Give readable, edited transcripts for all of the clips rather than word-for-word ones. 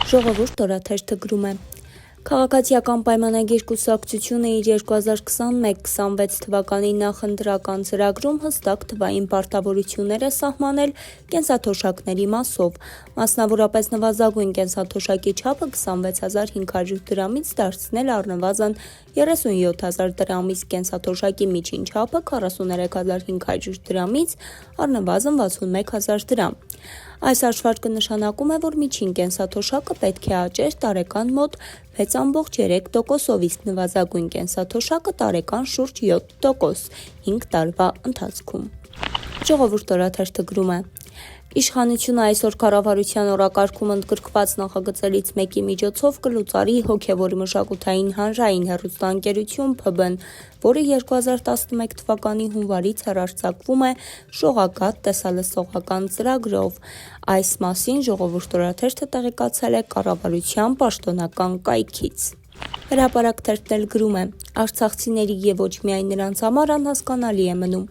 Ժողովուրդ օրաթերթը գրում է. Քաղաքացիական պայմանագիր կուսակցությունը իր 2021-26 թվականի նախընտրական ծրագրում հստակ թվային պարտավորություններ է սահմանել կենսաթոշակների մասով, մասնավորապես նվազագույն կենսաթոշակի չափը 26,500 դրամից դարձնել առնվազն 37,000 դրամ, իսկ կենսաթոշակի միջին չափը 43,500 դրամից առնվազն 61,000 դրամ։ Այս հաշվարկը նշանակում է, որ միջին կենսաթոշակը պետք է աճեր տարեկան մոտ 6,3%-ով, իսկ նվազագույն կենսաթոշակը տարեկան շուրջ 7% 5 տարվա ընթացքում։ Ժողովուրդ օրաթերթը գրում է. Իշխանությունը այսօր կառավարության օրակարգում ընդգրկված նախագծերից մեկի միջոցով կլուծարի հոգևոր մշակութային հանրային հեռուստաընկերություն ՓԲ-ն, որը 2011 թվականի հունվարից հեռարձակվում է շողակաթ տեսալսողական ծրագրով։ Այս մասին Ժողովուրդ օրաթերթը տեղեկացել է կառավարության պաշտոնական կայքից։ Հրապարակ թերթն էլ գրում է. Արցախցիների և ոչ միայն նրանց համար անհասկանալի է մնում,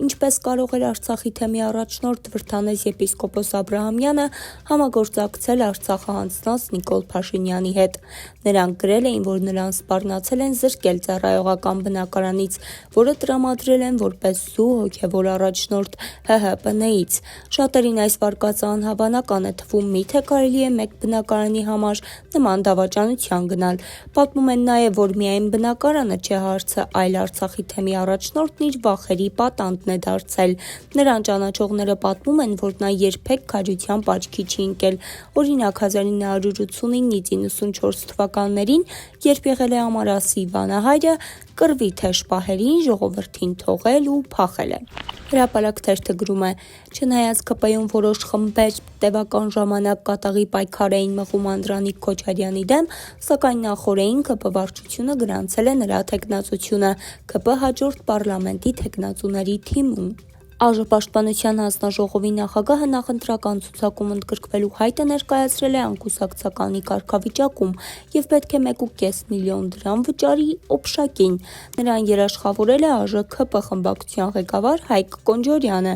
ինչպես կարող էր Արցախի թեմի առաջնորդ Վրդանես եպիսկոպոս Աբրահամյանը համագործակցել Արցախը հանձնած Նիկոլ Փաշինյանի հետ։ Նրանք գրել էին, որ նրան սպառնացել են զրկել ծառայողական բնակարանից, որը տրամադրել են որպես զուհ հոգևոր առաջնորդ ՀՀՊՆ-ից։ Շատերին այս վարկածը անհավանական է թվում, միթե կարելի է մեկ բնակարանի համար նման դավաճանության գնալ։ Պատմում են նաև, որ միայն բնակարանը չէ հարցը, այլ Արցախի թեմի առաջնորդն իր վախերի պատանդն է դարձել։ Նրան ճանաչողները պատմում են, որ նա երբեք քաջությամբ աչքի չի ընկել։ Օրինակ 1999-94 թվականներին, երբ եղել է Ամարասի վանահայրը, կռվի թեժ պահերին ժողովրդին թողել ու փախել է։ Հրապարակ թերթը գրում է. Չնայած ԿՊ-ում որոշ խմբեր տևական ժամանակ կատաղի պայքար էին մղում Անդրանիկ Քոչարյանի դեմ, սակայն նախօրեին ԿՊ վարչությունը գրանցել է նրա թեկնածությունը ԿՊ հաջորդ պառլամենտի թեկնածուների թիմում։ Պաշտպանության հանձնաժողովի նախագահը նախընտրական ցուցակում ընդգրկվելու հայտը ներկայացրել է անկուսակցականի կարգավիճակում և պետք է 1,5 միլիոն դրամ վճարի Օփշակին։ Նրան երաշխավորել է ԱԺՔՊ խմբակցության ղեկավար Հայկ Կոնջորյանը։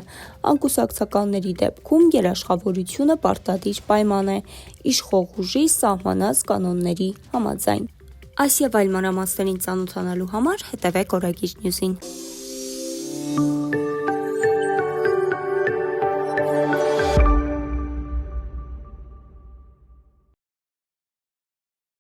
Անկուսակցականների դեպքում երաշխավորությունը պարտադիր պայման է՝ իշխող ուժի սահմանած կանոնների համաձայն։ Այս և այլ մանրամասներին ծանոթանալու համար հետևեք Օրագիր Նյուզին։